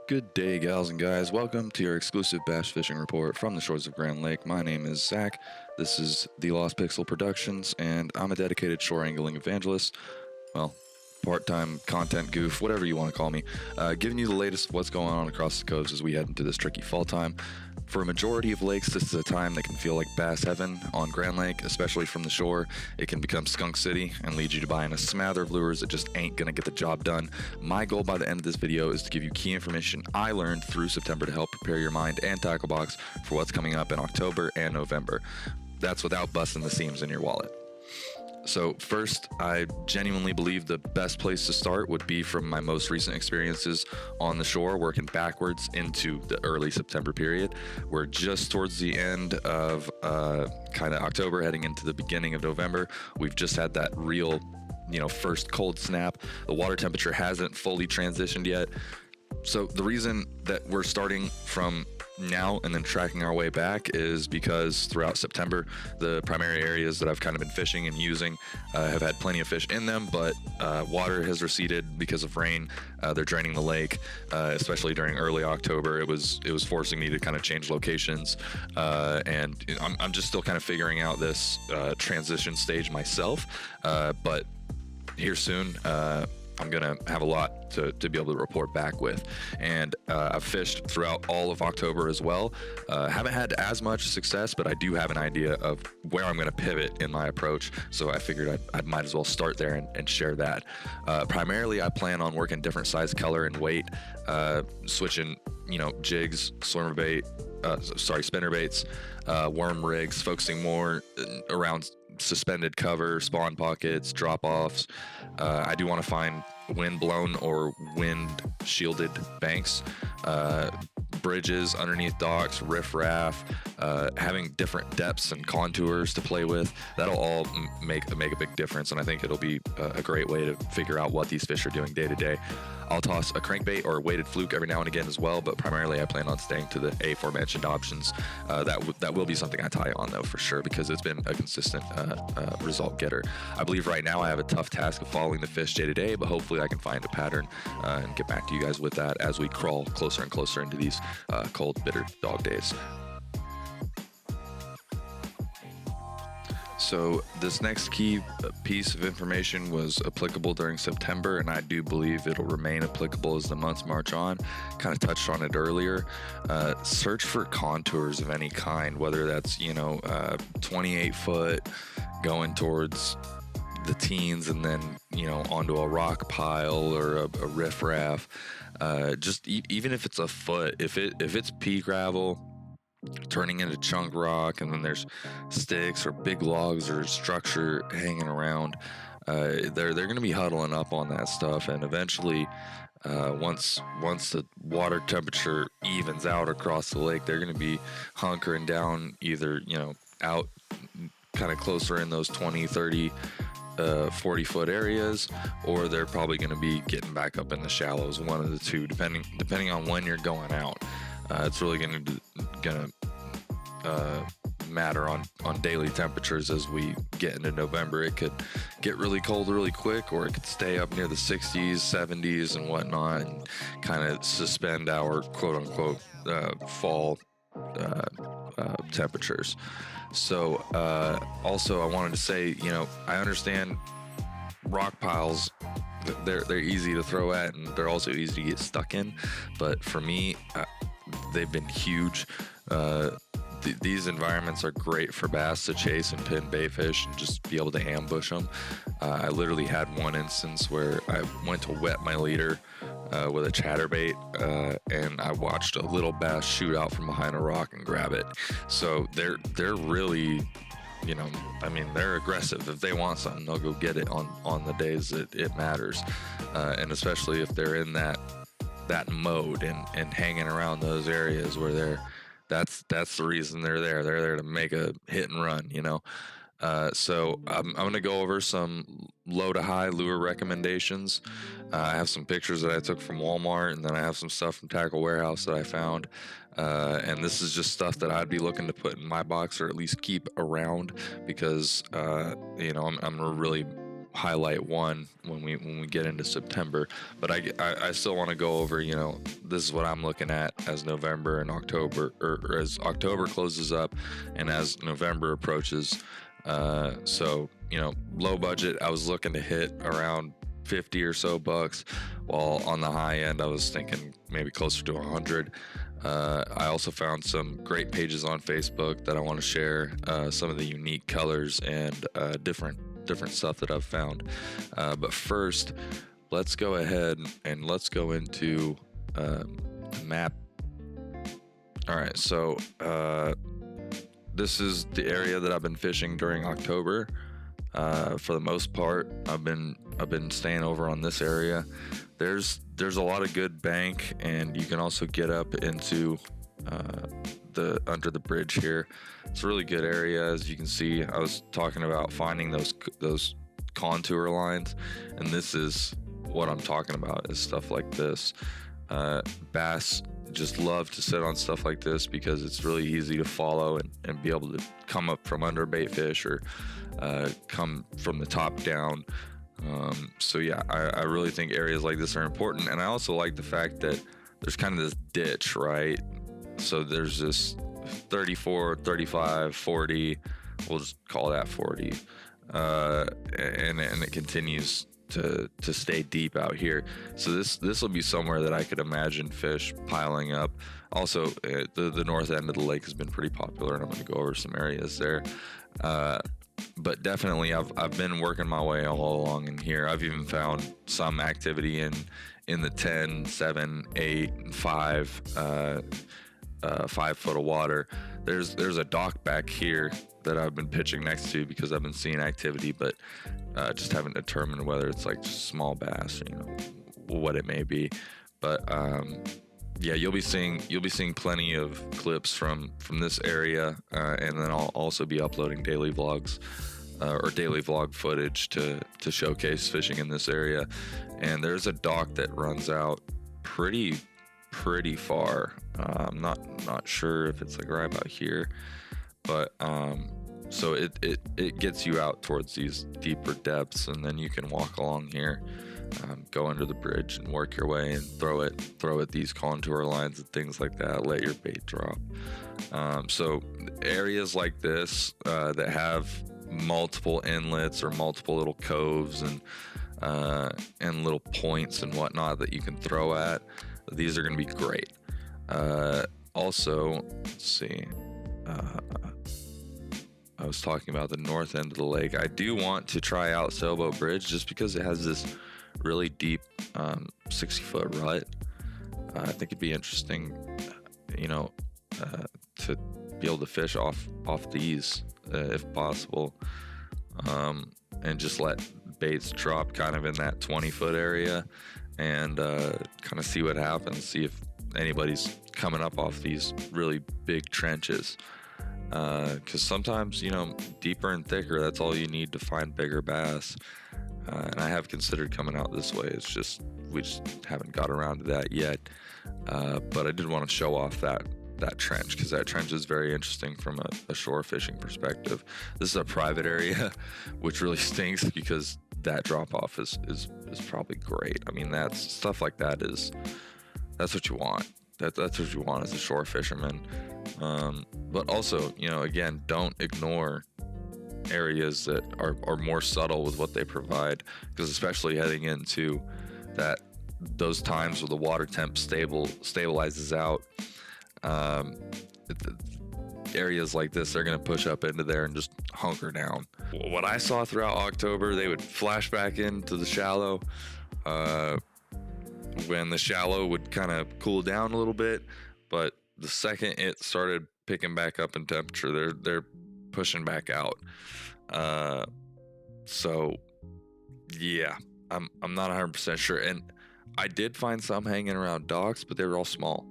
Good day, gals and guys. Welcome to your exclusive bass fishing report from the shores of Grand Lake. My name is Zach. This is the Lost Pixel Productions, and I'm a dedicated shore angling evangelist. Well, part-time content goof, whatever you want to call me. Giving you the latest of what's going on across the coast as we head into this tricky fall time. For a majority of lakes, this is a time that can feel like bass heaven. On Grand Lake, especially from the shore, it can become skunk city and lead you to buying a smather of lures that just ain't gonna get the job done. My goal by the end of this video is to give you key information I learned through September to help prepare your mind and tackle box for what's coming up in October and November. That's without busting the seams in your wallet. So first, I genuinely believe the best place to start would be from my most recent experiences on the shore, working backwards into the early September period. We're just towards the end of kind of October, heading into the beginning of November. We've just had that real, first cold snap. The water temperature hasn't fully transitioned yet. So the reason that we're starting from now and then tracking our way back is because throughout September, the primary areas that I've kind of been fishing and using have had plenty of fish in them, but water has receded because of rain. They're draining the lake, especially during early October. It was forcing me to kind of change locations, and I'm just still kind of figuring out this transition stage myself, but here soon, I'm gonna have a lot to be able to report back with. And I've fished throughout all of October as well. Haven't had as much success, but I do have an idea of where I'm gonna pivot in my approach. So I figured I might as well start there and share that. Primarily, I plan on working different size, color, and weight, switching, jigs, spinner baits, worm rigs, focusing more around suspended cover, spawn pockets, drop-offs. I do want to find wind-blown or wind-shielded banks, bridges underneath docks, riff-raff, having different depths and contours to play with. That'll all make a big difference, and I think it'll be a great way to figure out what these fish are doing day to day. I'll toss a crankbait or a weighted fluke every now and again as well, but primarily I plan on staying to the aforementioned options. That will be something I tie on though for sure, because it's been a consistent result getter. I believe right now I have a tough task of following the fish day to day, but hopefully I can find a pattern and get back to you guys with that as we crawl closer and closer into these cold, bitter dog days. So this next key piece of information was applicable during September, and I do believe it'll remain applicable as the months march on. Kind of touched on it earlier. Search for contours of any kind, whether that's 28 foot going towards the teens and then onto a rock pile or a riffraff. Just even if it's a foot, if it's pea gravel turning into chunk rock, and then there's sticks or big logs or structure hanging around, they're going to be huddling up on that stuff, and eventually once the water temperature evens out across the lake, they're going to be hunkering down either out kind of closer in those 20, 30, 40 foot areas, or they're probably going to be getting back up in the shallows, one of the two, depending on when you're going out. It's really gonna matter on daily temperatures as we get into November. It could get really cold really quick, or it could stay up near the 60s, 70s, and whatnot, and kind of suspend our quote-unquote fall temperatures. So also I wanted to say, I understand rock piles, they're easy to throw at, and they're also easy to get stuck in, but for me, they've been huge. These environments are great for bass to chase and pin bait fish and just be able to ambush them. I literally had one instance where I went to wet my leader with a chatterbait, and I watched a little bass shoot out from behind a rock and grab it. So they're really, they're aggressive. If they want something, they'll go get it on the days that it matters, and especially if they're in that mode and hanging around those areas where that's the reason they're there. They're there to make a hit and run, So I'm going to go over some low to high lure recommendations. I have some pictures that I took from Walmart, and then I have some stuff from Tackle Warehouse that I found. And this is just stuff that I'd be looking to put in my box, or at least keep around, because I'm really highlight one when we get into September. But I still want to go over, this is what I'm looking at as November and October, or as October closes up and as November approaches. So, low budget, I was looking to hit around 50 or so bucks, while on the high end I was thinking maybe closer to 100. I also found some great pages on Facebook that I want to share, some of the unique colors and different stuff that I've found. But first, let's go ahead and let's go into the map. All right, so this is the area that I've been fishing during October. For the most part, I've been staying over on this area. There's a lot of good bank, and you can also get up into the under the bridge here. It's a really good area. As you can see, I was talking about finding those contour lines, and this is what I'm talking about, is stuff like this. Bass just love to sit on stuff like this because it's really easy to follow and be able to come up from under bait fish, or come from the top down. So yeah, I really think areas like this are important. And I also like the fact that there's kind of this ditch, right? So there's this 34, 35, 40, we'll just call that 40. And it continues to stay deep out here. So this will be somewhere that I could imagine fish piling up. Also, the north end of the lake has been pretty popular, and I'm going to go over some areas there. But definitely, I've been working my way all along in here. I've even found some activity in the 10, 7, 8, and 5 foot of water. There's a dock back here that I've been pitching next to because I've been seeing activity, but just haven't determined whether it's like small bass, what it may be. But yeah, you'll be seeing plenty of clips from this area, and then I'll also be uploading daily vlogs or daily vlog footage to showcase fishing in this area. And there's a dock that runs out pretty far. I'm not sure if it's like right about here, but so it gets you out towards these deeper depths, and then you can walk along here, go under the bridge and work your way and throw at these contour lines and things like that. Let your bait drop. So areas like this that have multiple inlets or multiple little coves and little points and whatnot that you can throw at, these are going to be great. Also, let's see. I was talking about the north end of the lake. I do want to try out Sailboat Bridge just because it has this really deep 60-foot rut. I think it'd be interesting, to be able to fish off these if possible, and just let baits drop kind of in that 20-foot area, and kind of see what happens. See if anybody's coming up off these really big trenches. Because sometimes, deeper and thicker, that's all you need to find bigger bass. And I have considered coming out this way. It's just, we just haven't got around to that yet. But I did want to show off that trench, because that trench is very interesting from a shore fishing perspective. This is a private area, which really stinks because that drop off is probably great. I mean, that's stuff like that that's what you want. That's what you want as a shore fisherman. But also, again, don't ignore areas that are more subtle with what they provide, because especially heading into those times where the water temp stabilizes out, areas like this, they're going to push up into there and just hunker down. What I saw throughout October, they would flash back into the shallow when the shallow would kind of cool down a little bit, but the second it started picking back up in temperature, they're pushing back out. So yeah, I'm not 100% sure, and I did find some hanging around docks, but they were all small,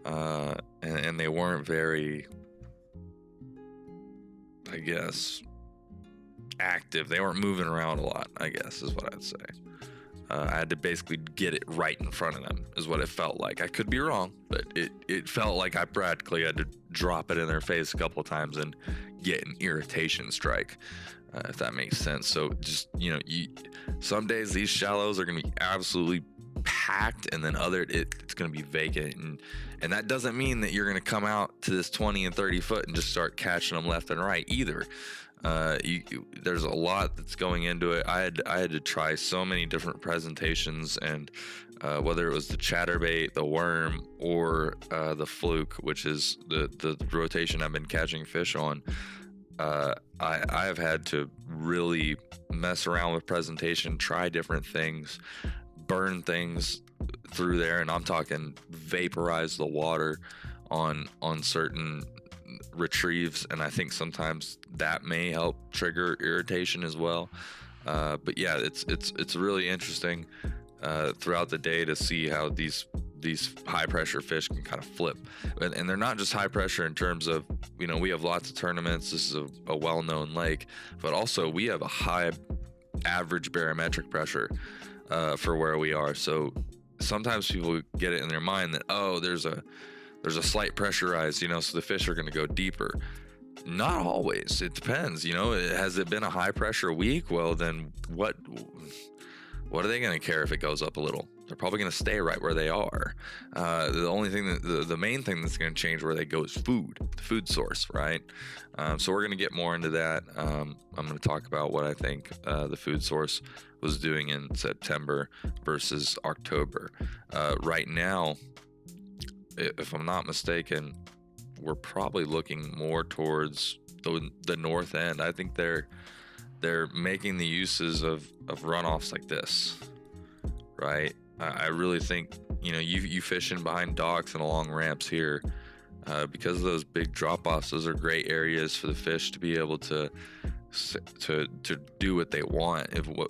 and they weren't very, I guess, active. They weren't moving around a lot, I guess is what I'd say. I had to basically get it right in front of them, is what it felt like. I could be wrong, but it felt like I practically had to drop it in their face a couple of times and get an irritation strike. if that makes sense. So just, some days these shallows are going to be absolutely packed, and then it's going to be vacant, and that doesn't mean that you're going to come out to this 20 and 30 foot and just start catching them left and right either. There's a lot that's going into it. I had to try so many different presentations, and whether it was the chatterbait, the worm, or the fluke, which is the rotation I've been catching fish on, I have had to really mess around with presentation, try different things, burn things through there, and I'm talking vaporize the water on certain retrieves, and I think sometimes that may help trigger irritation as well. But yeah, it's really interesting throughout the day to see how these high pressure fish can kind of flip, and they're not just high pressure in terms of, we have lots of tournaments, this is a well-known lake, but also we have a high average barometric pressure for where we are. So sometimes people get it in their mind that, oh, there's a slight pressure rise, so the fish are going to go deeper. Not always. It depends. Has it been a high pressure week? Well, then what are they going to care if it goes up a little? They're probably going to stay right where they are. The only thing the main thing that's going to change where they go is the food source, right? So we're going to get more into that. I'm going to talk about what I think the food source was doing in September versus October. Right now, if I'm not mistaken, we're probably looking more towards the north end. I think they're making the uses of runoffs like this, right? I really think, you fishing behind docks and along ramps here, because of those big drop-offs, those are great areas for the fish to be able to do what they want,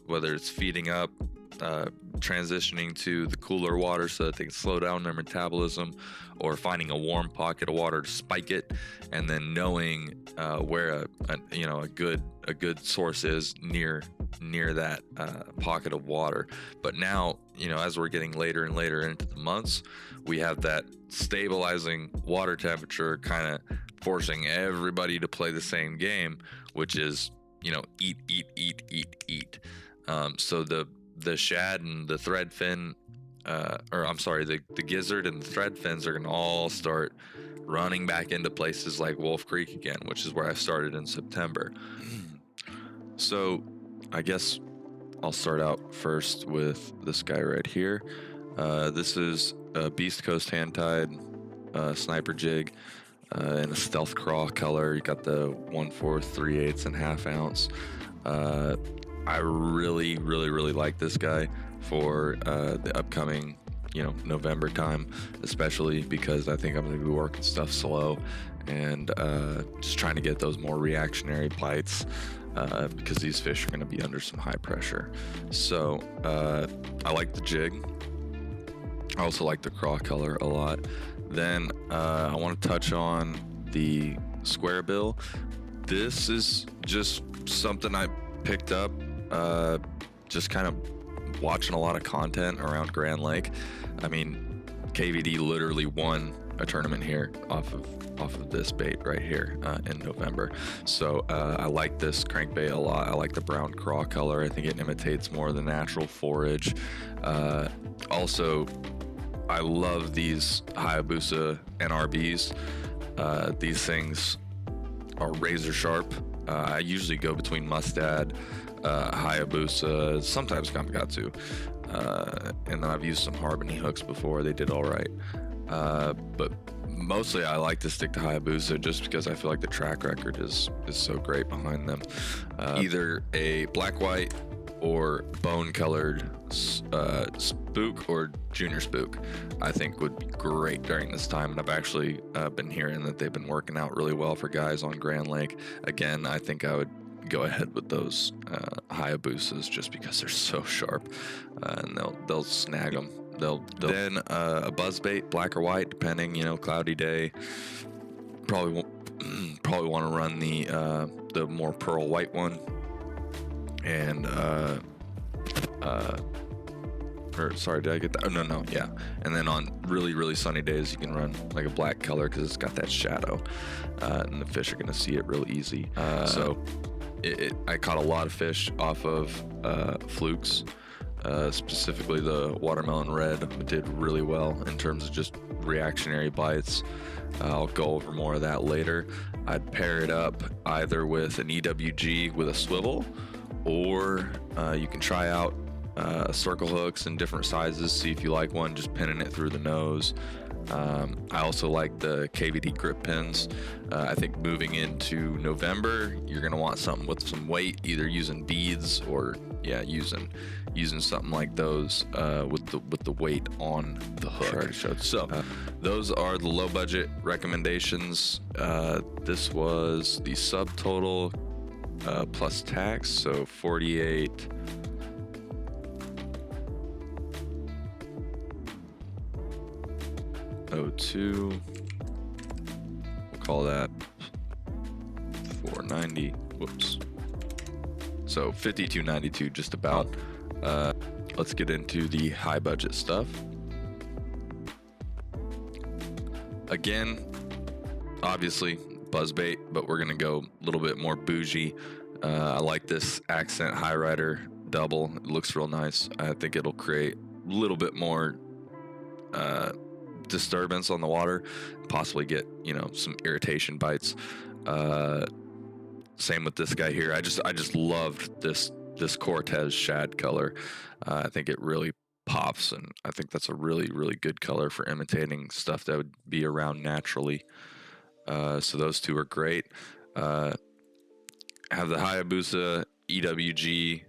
whether it's feeding up, transitioning to the cooler water so that they can slow down their metabolism, or finding a warm pocket of water to spike it, and then knowing where a good source is near that pocket of water. But now, as we're getting later and later into the months, we have that stabilizing water temperature kind of forcing everybody to play the same game, which is, eat. So the shad and the threadfin, the gizzard and the threadfins are going to all start running back into places like Wolf Creek again, which is where I started in September. So I guess I'll start out first with this guy right here. This is a Beast Coast hand-tied sniper jig in a stealth craw color. You got the 1/4, 3/8, and ½ ounce. I really, really, really like this guy for the upcoming, November time, especially because I think I'm going to be working stuff slow and just trying to get those more reactionary bites because these fish are going to be under some high pressure. So I like the jig. I also like the craw color a lot. Then I want to touch on the square bill. This is just something I picked up just kind of watching a lot of content around Grand Lake. I mean, KVD literally won a tournament here off of this bait right here in November. So I like this crankbait a lot. I like the brown craw color. I think it imitates more of the natural forage. Also, I love these Hayabusa NRBs. These things are razor sharp. I usually go between Mustad, Hayabusa, sometimes Gamakatsu, and then I've used some Harbony hooks before. They did all right, but mostly I like to stick to Hayabusa just because I feel like the track record is so great behind them. Either a black white or bone colored spook or junior spook I think would be great during this time, and I've actually been hearing that they've been working out really well for guys on Grand Lake. Again, I think I would go ahead with those Hayabusas just because they're so sharp, and they'll snag them. Then a buzzbait, black or white, depending, cloudy day. Probably want to run the more pearl white one, and sorry, did I get that? Oh, no, yeah. And then on really, really sunny days, you can run like a black color because it's got that shadow, and the fish are going to see it real easy. So I caught a lot of fish off of flukes. Specifically, the watermelon red did really well in terms of just reactionary bites. I'll go over more of that later. I'd pair it up either with an EWG with a swivel, or you can try out circle hooks in different sizes, see if you like one, just pinning it through the nose. I also like the KVD grip pins. I think moving into November, you're gonna want something with some weight, either using beads or using something like those with the weight on the hook. Sure. So those are the low budget recommendations. This was the subtotal plus tax, so 48. $2. We'll call that $490. Whoops. So $52.92 just about. Let's get into the high budget stuff. Again, obviously buzzbait, but we're gonna go a little bit more bougie. I like this Accent High Rider double. It looks real nice. I think it'll create a little bit more disturbance on the water, possibly get some irritation bites. Same with this guy here. I just loved this Cortez shad color. I think it really pops, and I think that's a really, really good color for imitating stuff that would be around naturally. So those two are great. Have the Hayabusa EWG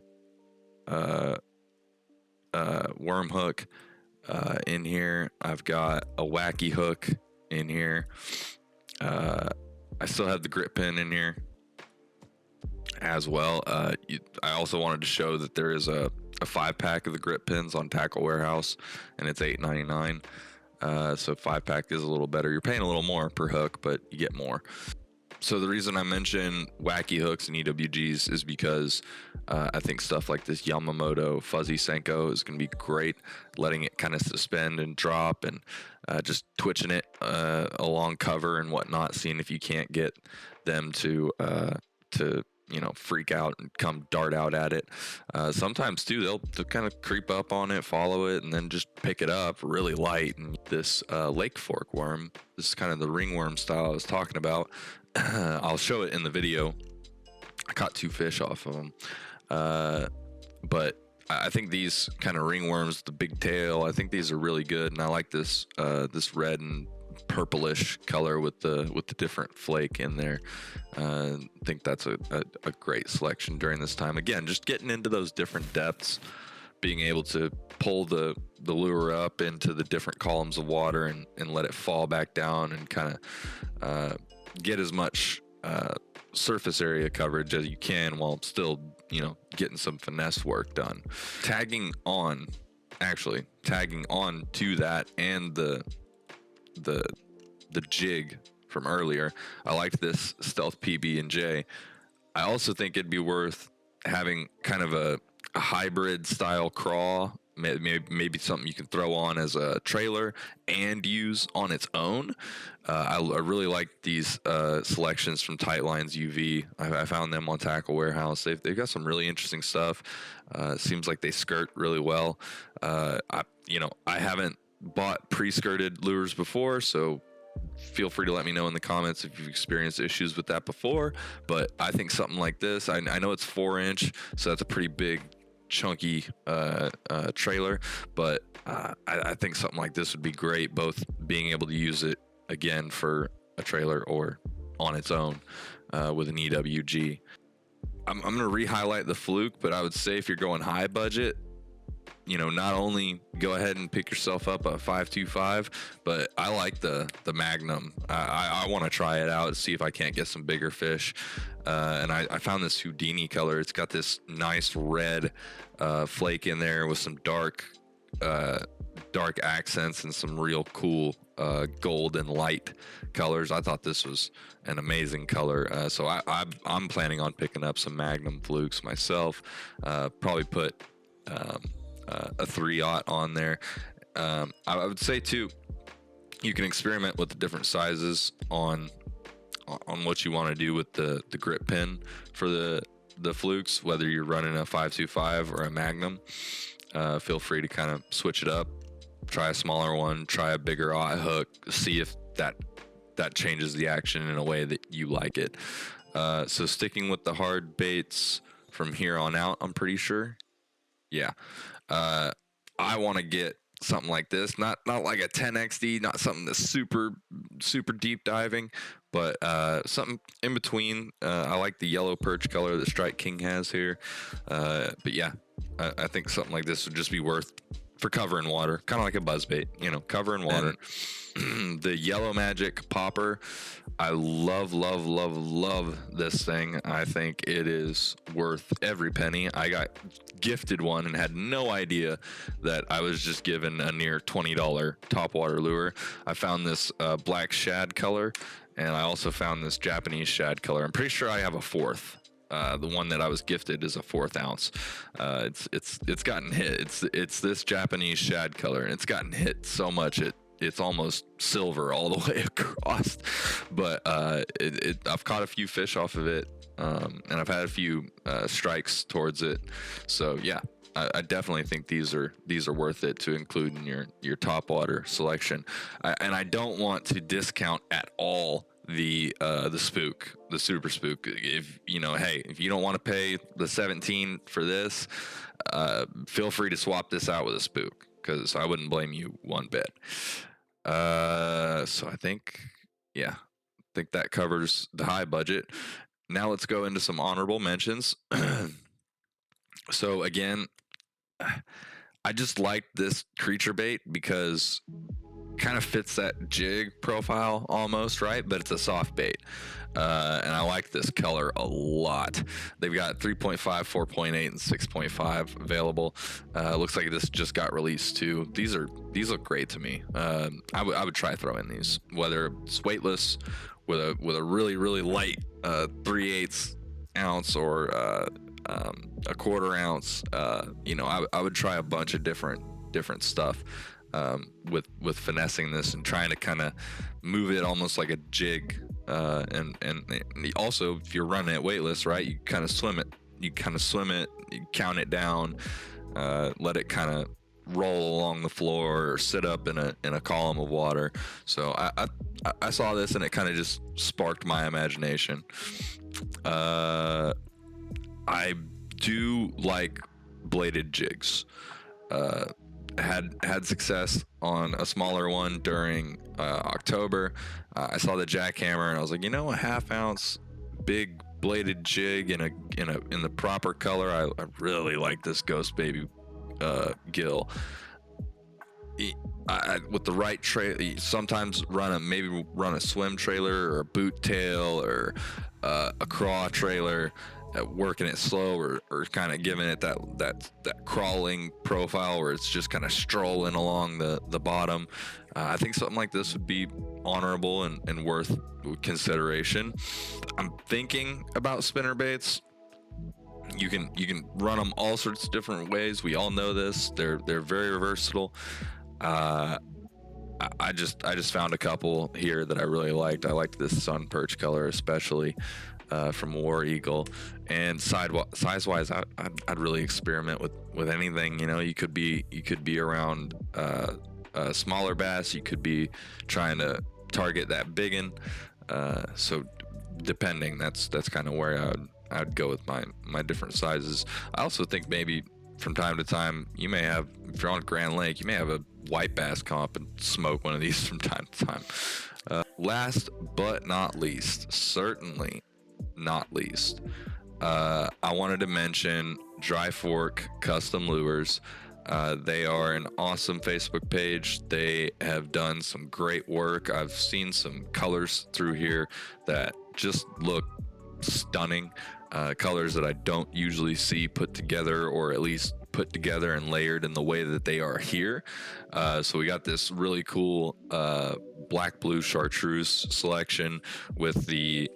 worm hook in here. I've got a wacky hook in here. I still have the grip pin in here as well. I also wanted to show that there is a 5-pack of the grip pins on Tackle Warehouse, and it's $8.99. So 5-pack is a little better. You're paying a little more per hook, but you get more. So the reason I mention wacky hooks and EWGs is because I think stuff like this Yamamoto Fuzzy Senko is going to be great, letting it kind of suspend and drop, and just twitching it along cover and whatnot, seeing if you can't get them to freak out and come dart out at it. Sometimes too, they'll kind of creep up on it, follow it, and then just pick it up really light. And this Lake Fork worm, this is kind of the ringworm style I was talking about. I'll show it in the video. I caught 2 fish off of them, but I think these kind of ringworms, the big tail, I think these are really good, and I like this this red and purplish color with the different flake in there. I think that's a great selection during this time. Again, just getting into those different depths, being able to pull the lure up into the different columns of water and let it fall back down, and kind of get as much surface area coverage as you can while still getting some finesse work done. Tagging on to that, and the jig from earlier, I liked this Stealth PB&J. I also think it'd be worth having kind of a hybrid style craw, maybe something you can throw on as a trailer and use on its own. I really like these selections from Tightlines UV. I found them on Tackle Warehouse. They've got some really interesting stuff. Seems like they skirt really well. I haven't bought pre-skirted lures before, so feel free to let me know in the comments if you've experienced issues with that before. But I think something like this, I know it's 4-inch, so that's a pretty big chunky trailer, but I think something like this would be great, both being able to use it again for a trailer or on its own with an EWG. I'm going to re-highlight the Fluke, but I would say if you're going high budget, not only go ahead and pick yourself up a 525, but I like the Magnum. I want to try it out, see if I can't get some bigger fish. And I found this Houdini color. It's got this nice red flake in there with some dark accents and some real cool gold and light colors. I thought this was an amazing color. So I'm planning on picking up some Magnum Flukes myself. Probably put a 3/0 on there. I would say too, you can experiment with the different sizes on what you want to do with the grip pin for the the flukes, whether you're running a 525 or a Magnum. Feel free to kind of switch it up. Try a smaller one, try a bigger eye hook, see if that changes the action in a way that you like it. So sticking with the hard baits from here on out, I'm pretty sure. Yeah. I want to get something like this, not like a 10XD, not something that's super deep diving, but something in between. I like the yellow perch color that Strike King has here, but yeah, I think something like this would just be worth for cover and water, kind of like a buzzbait, cover and water. The Yellow Magic popper, I love this thing. I think it is worth every penny. I got gifted one and had no idea that I was just given a near $20 topwater lure. I found this black shad color, and I also found this Japanese shad color. I'm pretty sure I have a fourth. The one that I was gifted is a 4th ounce. It's gotten hit. It's this Japanese shad color, and it's gotten hit so much it's almost silver all the way across. But I've caught a few fish off of it, and I've had a few strikes towards it. So yeah, I definitely think these are worth it to include in your topwater selection. And I don't want to discount at all the spook, the super spook. If if you don't want to pay the 17 for this, feel free to swap this out with a spook, because I wouldn't blame you one bit. So I think that covers the high budget. Now let's go into some honorable mentions. So again, I just like this creature bait because kind of fits that jig profile almost, right? But it's a soft bait, and I like this color a lot. They've got 3.5, 4.8, and 6.5 available. Looks like this just got released too. These look great to me. I would try throwing these, whether it's weightless with a really light 3/8 ounce or a 1/4 ounce. I would try a bunch of different stuff. With finessing this and trying to kind of move it almost like a jig, and also if you're running it weightless, right, you kind of swim it, you count it down, let it kind of roll along the floor or sit up in a column of water. So I saw this and it kind of just sparked my imagination. I do like bladed jigs. Had success on a smaller one during October. I saw the jackhammer and I was like, a 1/2 ounce big bladed jig in the proper color. I really like this Ghost Baby gill. With the right trailer, sometimes run a swim trailer or a boot tail or a craw trailer, working it slow or kind of giving it that crawling profile where it's just kind of strolling along the bottom. I think something like this would be honorable and worth consideration. I'm thinking about spinner baits. You can run them all sorts of different ways. We all know this. They're very versatile. I just found a couple here that I really liked. I liked this sun perch color especially, from War Eagle. And size wise, I'd really experiment with anything. You could be around a smaller bass. You could be trying to target that biggin. So depending, that's kind of where I'd go with my different sizes. I also think maybe from time to time you may have, if you're on Grand Lake, you may have a white bass comp and smoke one of these from time to time. Last but not least, certainly not least, I wanted to mention Dry Fork Custom Lures. They are an awesome Facebook page. They have done some great work. I've seen some colors through here that just look stunning. Colors that I don't usually see put together, or at least put together and layered in the way that they are here. So we got this really cool black blue chartreuse selection with the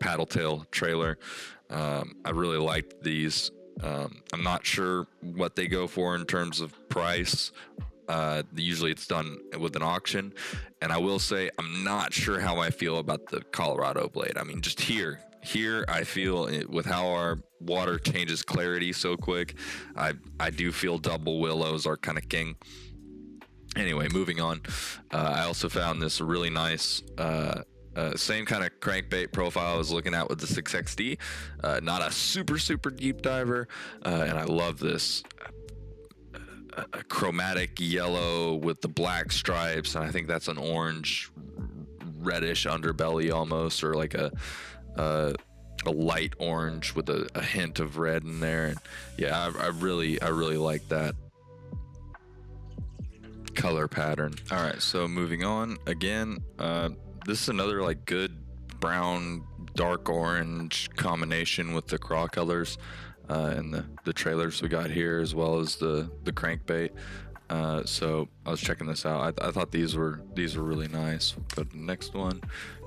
paddle tail trailer. I really liked these. I'm not sure what they go for in terms of price. Usually it's done with an auction, and I will say I'm not sure how I feel about the Colorado blade. I mean, just here here I feel with how our water changes clarity so quick, I do feel double willows are kind of king. Anyway, moving on. I also found this really nice, same kind of crankbait profile I was looking at with the 6XD. Not a super deep diver, and I love this a chromatic yellow with the black stripes, and I think that's an orange reddish underbelly almost, or like a light orange with a hint of red in there. And yeah, I really like that color pattern. All right, so moving on again, this is another like good brown dark orange combination with the craw colors and the trailers we got here, as well as the crankbait. So I was checking this out. I thought these were really nice. We'll go to the next one.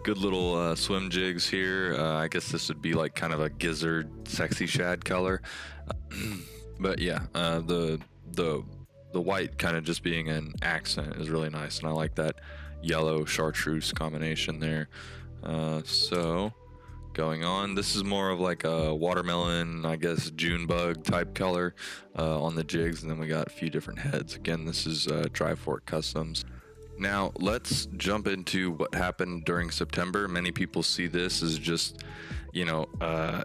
Good little swim jigs here. I guess this would be like kind of a gizzard sexy shad color. But yeah, the white kind of just being an accent is really nice, and I like that yellow chartreuse combination there. So going on, this is more of like a watermelon, I guess June bug type color on the jigs, and then we got a few different heads. Again, this is Dry Fork Customs. Now let's jump into what happened during September. Many people see this as just, you know,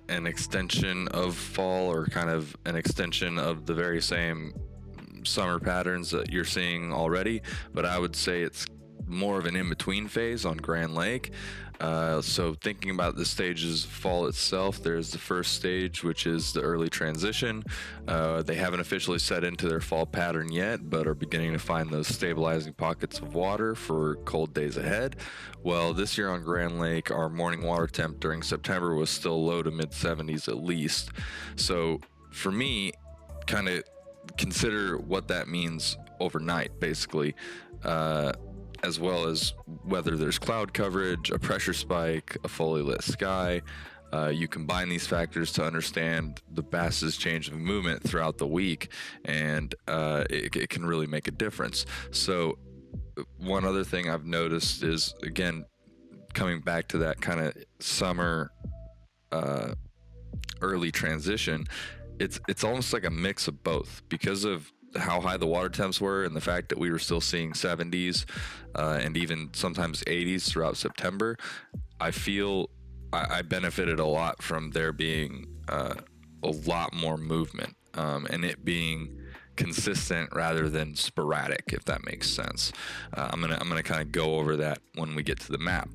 an extension of fall, or kind of an extension of the very same summer patterns that you're seeing already, but I would say it's more of an in-between phase on Grand Lake. So thinking about the stages of fall itself, there's the first stage, which is the early transition. They haven't officially set into their fall pattern yet, but are beginning to find those stabilizing pockets of water for cold days ahead. Well, this year on Grand Lake, our morning water temp during September was still low to mid 70s at least. So for me, kind of consider what that means overnight, basically, as well as whether there's cloud coverage, a pressure spike, a fully lit sky. You combine these factors to understand the bass's change of movement throughout the week, and it can really make a difference. So one other thing I've noticed is, again, coming back to that kind of summer early transition, it's almost like a mix of both, because of how high the water temps were and the fact that we were still seeing 70s and even sometimes 80s throughout September. I feel I benefited a lot from there being a lot more movement and it being consistent rather than sporadic, if that makes sense. I'm gonna kind of go over that when we get to the map,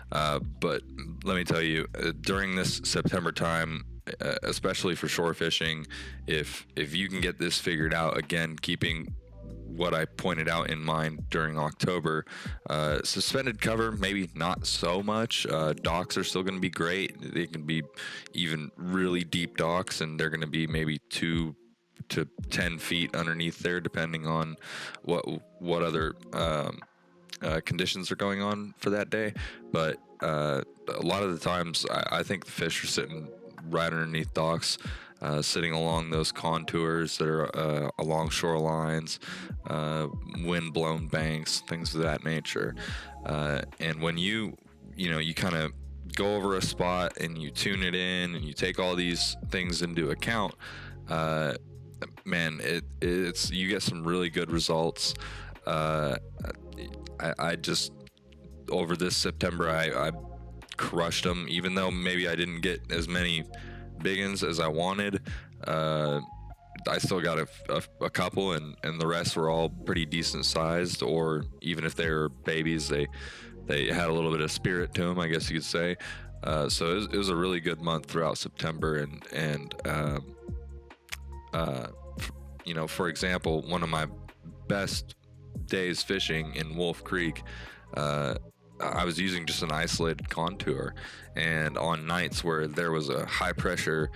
but let me tell you, during this September time, especially for shore fishing, if you can get this figured out, again, keeping what I pointed out in mind during October, suspended cover, maybe not so much. Docks are still going to be great. They can be even really deep docks, and they're going to be maybe 2 to 10 feet underneath there, depending on what other conditions are going on for that day. But a lot of the times, I think the fish are sitting right underneath docks, sitting along those contours that are along shorelines, wind-blown banks, things of that nature. And when you kind of go over a spot and you tune it in and you take all these things into account, man, it's you get some really good results. I just, over this September, I crushed them, even though maybe I didn't get as many big ones as I wanted. I still got a couple, and the rest were all pretty decent sized, or even if they were babies, they had a little bit of spirit to them, I guess you could say. So it was a really good month throughout September, and for example, one of my best days fishing in Wolf Creek, I was using just an isolated contour, and on nights where there was a high pressure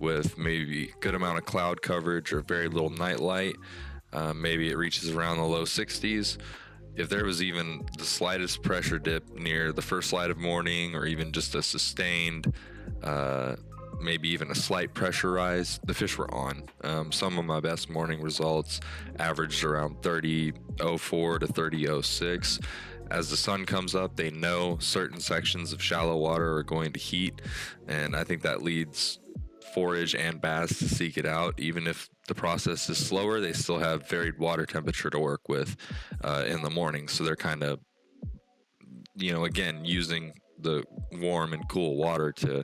with maybe a good amount of cloud coverage or very little night light, maybe it reaches around the low 60s. If there was even the slightest pressure dip near the first light of morning, or even just a sustained, maybe even a slight pressure rise, the fish were on. Some of my best morning results averaged around 30.04 to 30.06. as the sun comes up, they know certain sections of shallow water are going to heat, and I think that leads forage and bass to seek it out. Even if the process is slower, they still have varied water temperature to work with in the morning, so they're kind of, again, using the warm and cool water to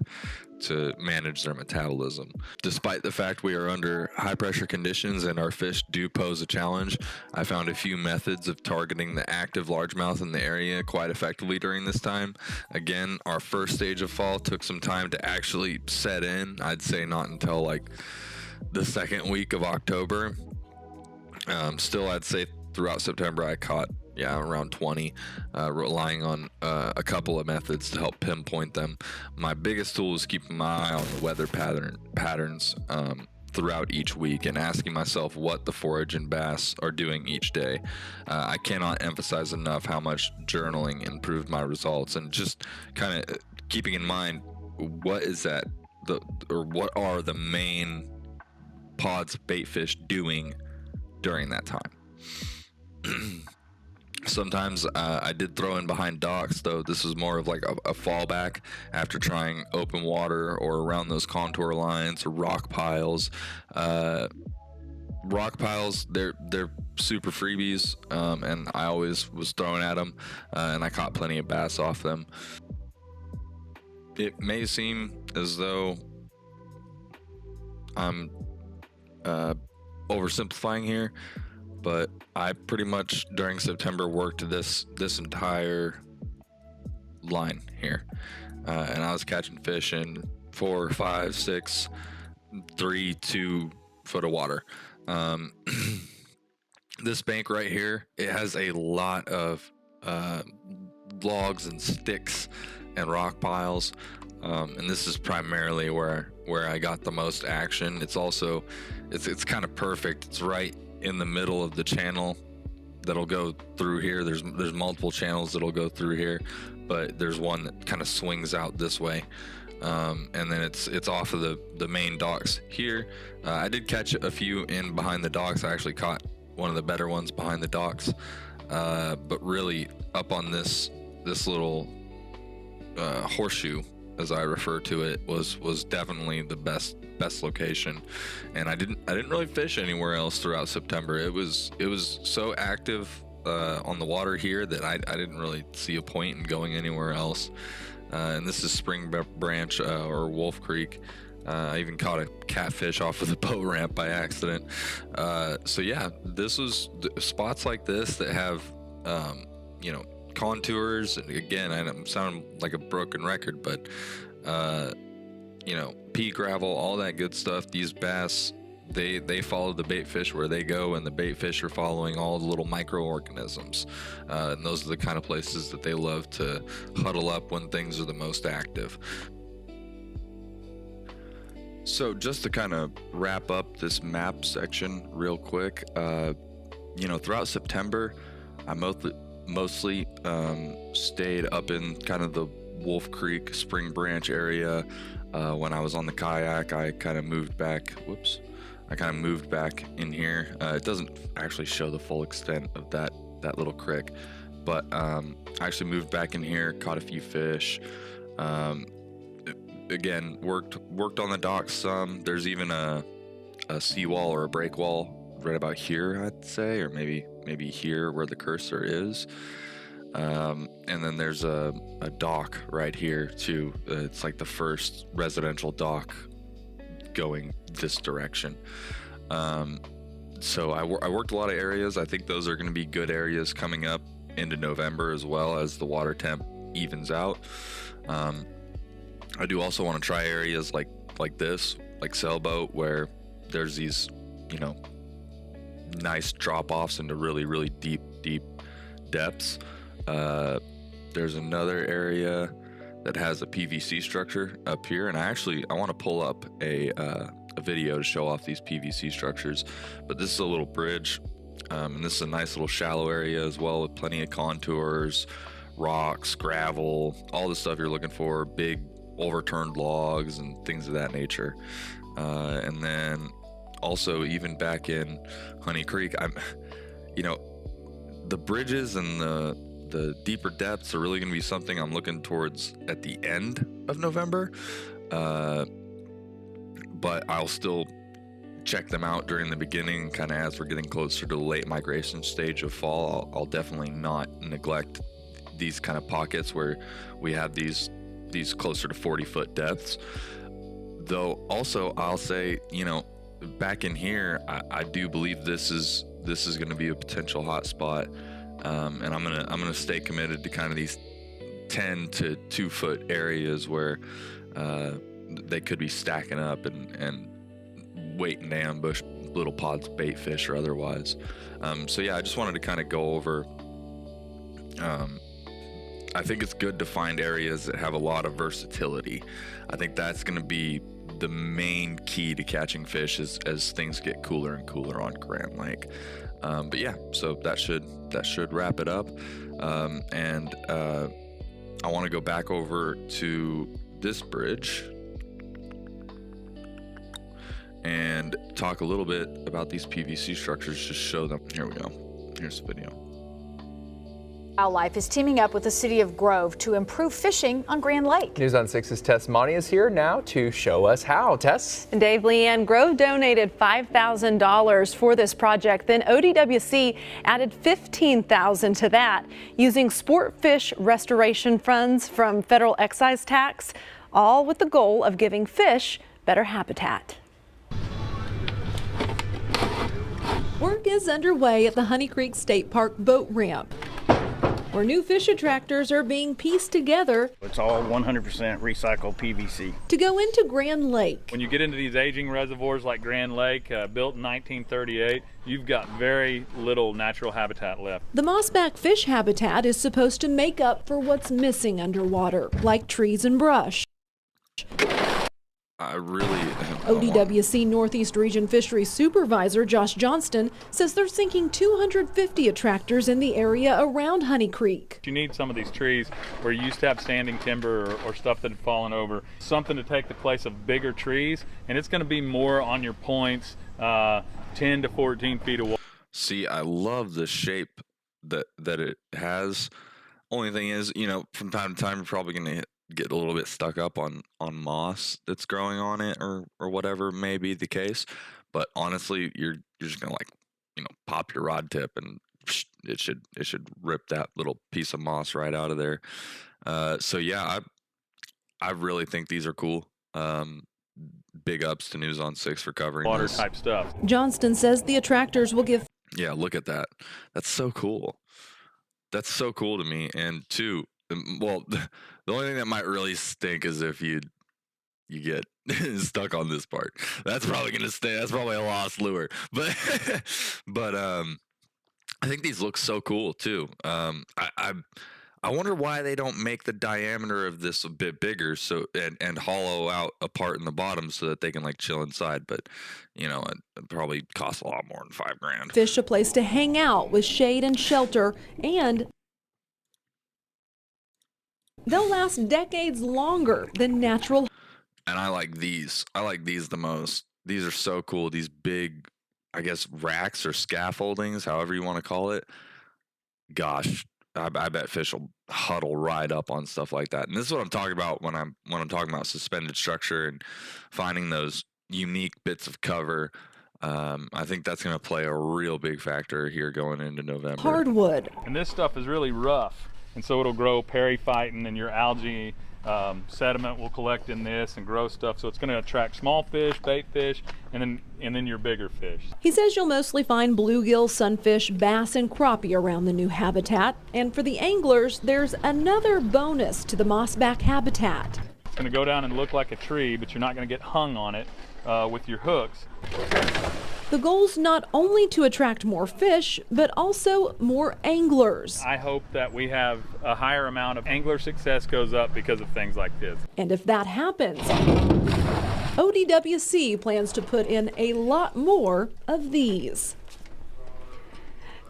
manage their metabolism. Despite the fact we are under high pressure conditions and our fish do pose a challenge, I found a few methods of targeting the active largemouth in the area quite effectively during this time. Again, our first stage of fall took some time to actually set in. I'd say not until like the second week of October. Still, I'd say throughout September I caught around 20, relying on a couple of methods to help pinpoint them. My biggest tool is keeping my eye on the weather patterns throughout each week and asking myself what the forage and bass are doing each day. I cannot emphasize enough how much journaling improved my results, and just kind of keeping in mind what are the main pods bait fish doing during that time. Sometimes I did throw in behind docks, though this was more of like a fallback after trying open water or around those contour lines or rock piles. Rock piles, they're super freebies, and I always was throwing at them, and I caught plenty of bass off them. It may seem as though I'm oversimplifying here, but I pretty much during September worked this entire line here, and I was catching fish in 4, 5, 6, 3, 2 foot of water. This bank right here, it has a lot of logs and sticks and rock piles, and this is primarily where I got the most action. It's also it's kind of perfect. It's right in the middle of the channel that'll go through here. There's multiple channels that'll go through here, but there's one that kind of swings out this way, and then it's off of the main docks here. I did catch a few in behind the docks. I actually caught one of the better ones behind the docks, but really up on this little horseshoe, as I refer to it, was definitely the best location. And I didn't really fish anywhere else throughout September. It was so active on the water here that I didn't really see a point in going anywhere else. And this is Spring Branch or Wolf Creek. I even caught a catfish off of the boat ramp by accident. So yeah, this was spots like this that have contours. And again, I'm sounding like a broken record, but pea gravel, all that good stuff. These bass, they follow the bait fish where they go, and the bait fish are following all the little microorganisms, and those are the kind of places that they love to huddle up when things are the most active. So just to kind of wrap up this map section real quick, throughout September I mostly stayed up in kind of the Wolf Creek, Spring Branch area. When I was on the kayak, I kind of moved back in here. It doesn't actually show the full extent of that little creek, but I actually moved back in here, caught a few fish. Again, worked on the docks some. There's even a seawall or a break wall right about here, I'd say, or maybe here where the cursor is. And then there's a dock right here too. It's like the first residential dock going this direction. So I worked a lot of areas. I think those are going to be good areas coming up into November, as well as the water temp evens out. I do also want to try areas like this, like Sailboat, where there's these, nice drop-offs into really, really deep depths. There's another area that has a PVC structure up here, and I want to pull up a video to show off these PVC structures. But this is a little bridge, and this is a nice little shallow area as well, with plenty of contours, rocks, gravel, all the stuff you're looking for, big overturned logs and things of that nature. And then also, even back in Honey Creek, the bridges and the the deeper depths are really going to be something I'm looking towards at the end of November. But I'll still check them out during the beginning, kind of as we're getting closer to the late migration stage of fall. I'll definitely not neglect these kind of pockets where we have these closer to 40-foot depths. Though also I'll say, back in here, I do believe this is going to be a potential hot spot, and I'm gonna stay committed to kind of these 10 to 2 foot areas where they could be stacking up and waiting to ambush little pods of bait fish or otherwise. So yeah, I just wanted to kind of go over. I think it's good to find areas that have a lot of versatility. I think that's going to be the main key to catching fish as things get cooler and cooler on Grand Lake. But yeah, so that should wrap it up. And I want to go back over to this bridge and talk a little bit about these PVC structures, just show them. Here we go. Here's the video. Wildlife is teaming up with the city of Grove to improve fishing on Grand Lake. News on 6's Tess Monty is here now to show us how. Tess? And Dave, Leanne, Grove donated $5,000 for this project. Then ODWC added $15,000 to that using sport fish restoration funds from federal excise tax, all with the goal of giving fish better habitat. Work is underway at the Honey Creek State Park boat ramp, where new fish attractors are being pieced together. It's all 100% recycled PVC. To go into Grand Lake. When you get into these aging reservoirs like Grand Lake, built in 1938, you've got very little natural habitat left. The mossback fish habitat is supposed to make up for what's missing underwater, like trees and brush. I really ODWC Northeast Region Fisheries Supervisor Josh Johnston says they're sinking 250 attractors in the area around Honey Creek. You need some of these trees where you used to have standing timber or stuff that had fallen over, something to take the place of bigger trees, and it's going to be more on your points, 10 to 14 feet away. See, I love the shape that it has. Only thing is, from time to time, you're probably going to get a little bit stuck up on moss that's growing on it or whatever may be the case. But honestly, you're just gonna pop your rod tip and it should rip that little piece of moss right out of there. So yeah, I really think these are cool. Big ups to News on 6 for covering water this type stuff. Johnston says the attractors will give. Yeah, look at that. That's so cool. That's so cool to me. And two, well, the only thing that might really stink is if you get stuck on this part. That's probably gonna stay. That's probably a lost lure. But I think these look so cool too. I wonder why they don't make the diameter of this a bit bigger, so and hollow out a part in the bottom so that they can chill inside. But it probably costs a lot more than $5,000. Fish a place to hang out with shade and shelter, and they'll last decades longer than natural. And I like these. I like these the most. These are so cool. These big, I guess, racks or scaffoldings, however you want to call it. Gosh, I bet fish will huddle right up on stuff like that. And this is what I'm talking about when I'm talking about suspended structure and finding those unique bits of cover. I think that's going to play a real big factor here going into November. Hardwood. And this stuff is really rough, and so it'll grow periphyton, and your algae sediment will collect in this and grow stuff. So it's going to attract small fish, bait fish, and then your bigger fish. He says you'll mostly find bluegill, sunfish, bass, and crappie around the new habitat. And for the anglers, there's another bonus to the mossback habitat. It's going to go down and look like a tree, but you're not going to get hung on it with your hooks. The goal's not only to attract more fish, but also more anglers. I hope that we have a higher amount of angler success goes up because of things like this. And if that happens, ODWC plans to put in a lot more of these.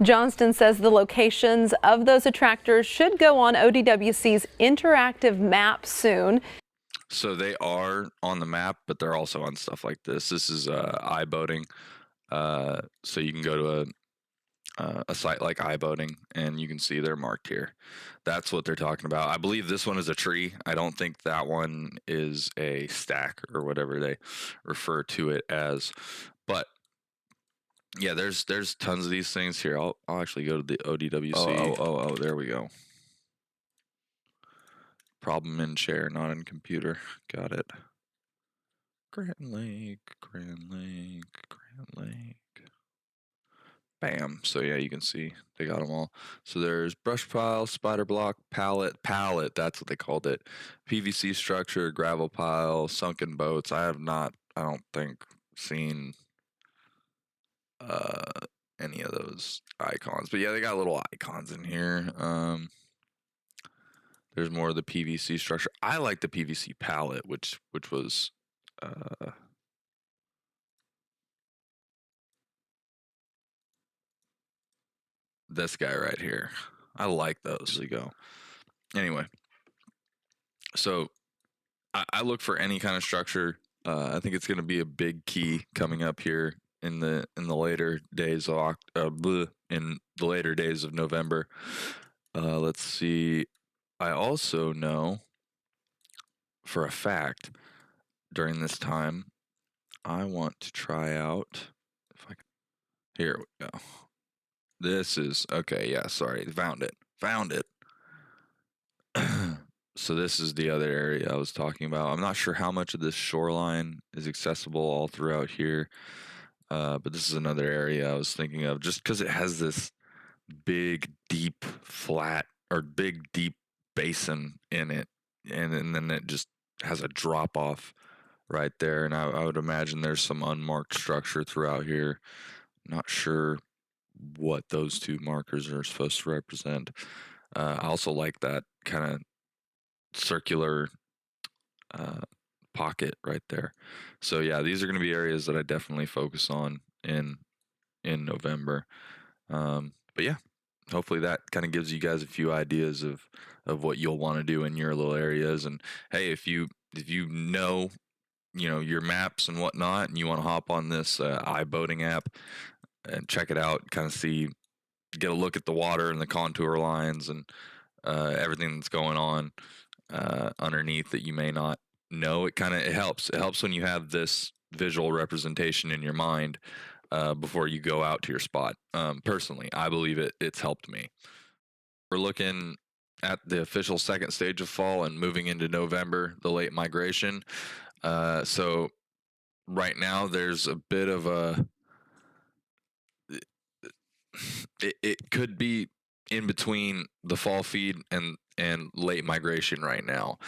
Johnston says the locations of those attractors should go on ODWC's interactive map soon. So they are on the map, but they're also on stuff like this. This is iBoating. So you can go to a site like iBoating, and you can see they're marked here. That's what they're talking about. I believe this one is a tree. I don't think that one is a stack or whatever they refer to it as. But yeah, there's tons of these things here. I'll actually go to the ODWC. Oh, there we go. Problem in chair, not in computer. Got it. Grand Lake. Bam. So yeah, you can see they got them all. So there's brush pile, spider block, pallet, that's what they called it. PVC structure, gravel pile, sunken boats. I don't think, seen any of those icons. But yeah, they got little icons in here. There's more of the PVC structure. I like the PVC pallet, which was this guy right here. I like those. There you go. Anyway, so I look for any kind of structure. I think it's going to be a big key coming up here in the later days of November. Let's see. I also know for a fact during this time I want to try out. Here we go. This is okay. Yeah, sorry. Found it. So this is the other area I was talking about. I'm not sure how much of this shoreline is accessible all throughout here, but this is another area I was thinking of, just because it has this big, deep, flat, or big, deep basin in it, and then it just has a drop off right there. And I would imagine there's some unmarked structure throughout here. Not sure what those two markers are supposed to represent. I also like that kind of circular pocket right there. So yeah, these are going to be areas that I definitely focus on in November. But yeah, hopefully that kind of gives you guys a few ideas of what you'll want to do in your little areas. And hey, if you know your maps and whatnot, and you want to hop on this iBoating app and check it out, kind of get a look at the water and the contour lines and everything that's going on underneath that you may not know. It helps when you have this visual representation in your mind before you go out to your spot. Personally, I believe it's helped me. We're looking at the official second stage of fall and moving into November, the late migration. So right now there's a bit of it could be in between the fall feed and late migration right now.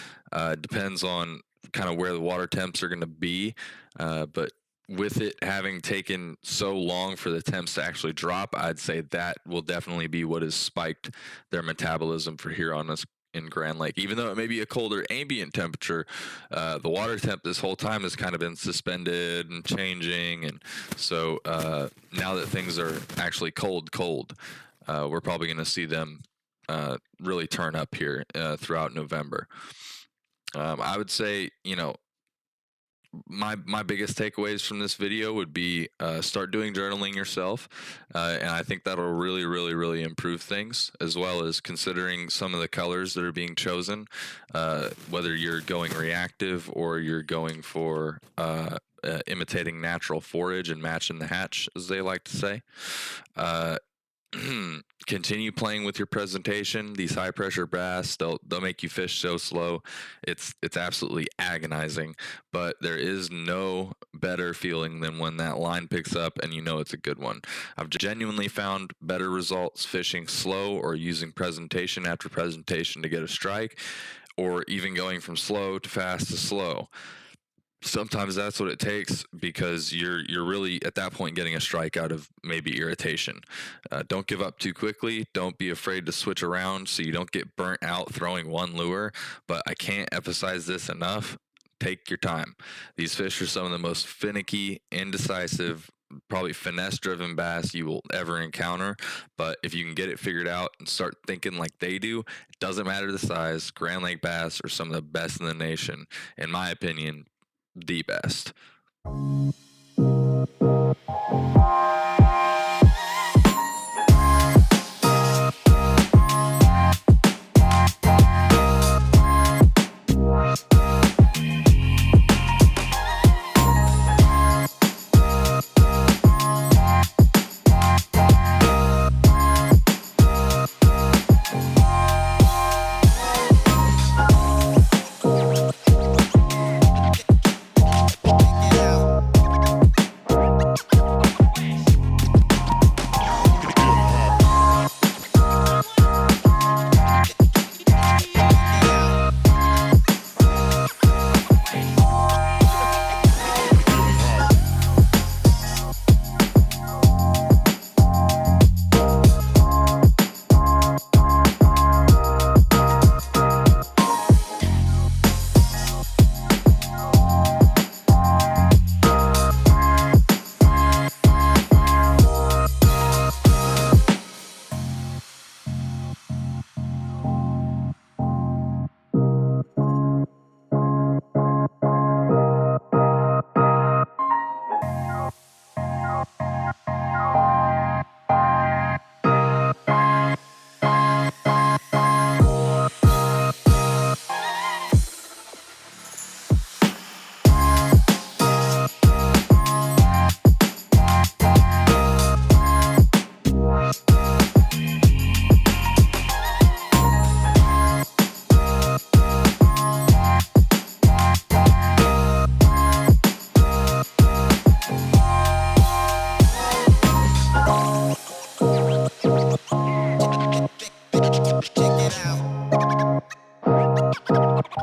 Depends on kind of where the water temps are going to be, but with it having taken so long for the temps to actually drop, I'd say that will definitely be what has spiked their metabolism for here on us in Grand Lake. Even though it may be a colder ambient temperature, the water temp this whole time has kind of been suspended and changing, and so now that things are actually cold, we're probably going to see them really turn up here throughout November. I would say, my biggest takeaways from this video would be start doing journaling yourself, and I think that'll really, really, really improve things, as well as considering some of the colors that are being chosen, whether you're going reactive or you're going for imitating natural forage and matching the hatch, as they like to say. Continue playing with your presentation. These high pressure bass, they'll make you fish so slow, it's absolutely agonizing, but there is no better feeling than when that line picks up and you know it's a good one. I've genuinely found better results fishing slow or using presentation after presentation to get a strike, or even going from slow to fast to slow. Sometimes that's what it takes, because you're really at that point getting a strike out of maybe irritation. Don't give up too quickly. Don't be afraid to switch around so you don't get burnt out throwing one lure. But I can't emphasize this enough. Take your time. These fish are some of the most finicky, indecisive, probably finesse-driven bass you will ever encounter. But if you can get it figured out and start thinking like they do, it doesn't matter the size. Grand Lake bass are some of the best in the nation, in my opinion. The best.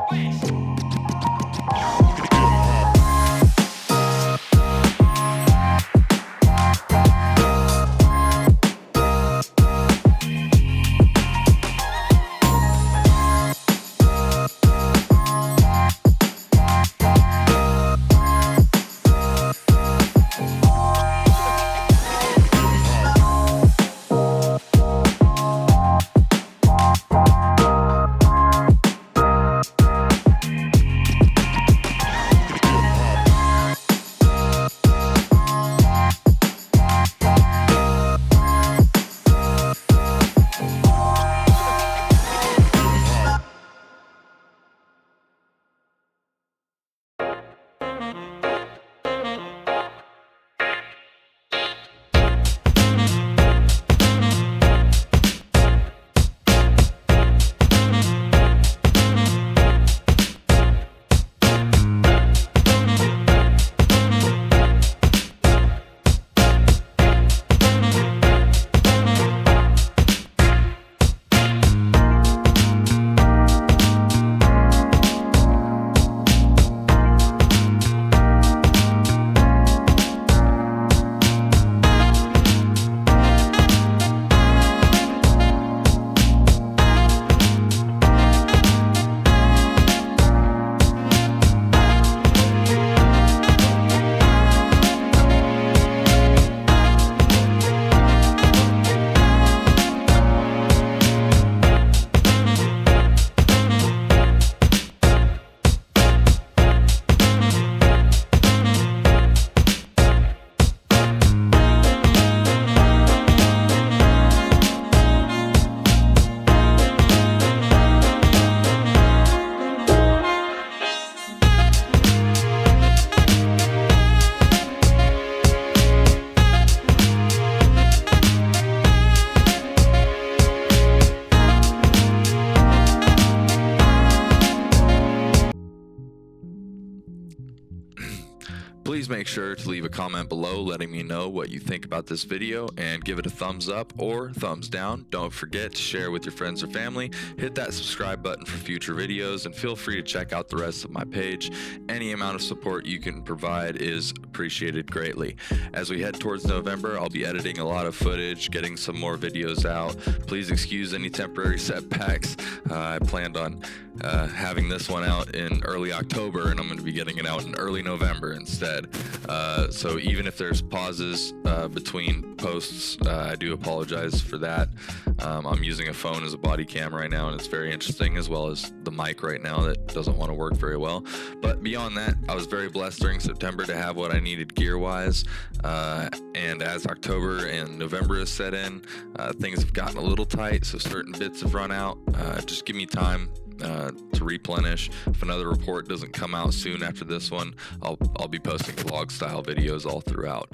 Please make sure to leave a comment below letting me know what you think about this video and give it a thumbs up or thumbs down. Don't forget to share with your friends or family. Hit that subscribe button for future videos and feel free to check out the rest of my page. Any amount of support you can provide is appreciated greatly. As we head towards November, I'll be editing a lot of footage, getting some more videos out. Please excuse any temporary setbacks. I planned on having this one out in early October, and I'm going to be getting it out in early November instead. So even if there's pauses between posts, I do apologize for that. I'm using a phone as a body cam right now, and it's very interesting, as well as the mic right now that doesn't want to work very well. But beyond that, I was very blessed during September to have what I needed gear-wise. And as October and November has set in, things have gotten a little tight, so certain bits have run out. Just give me time to replenish. If another report doesn't come out soon after this one, I'll be posting vlog style videos all throughout.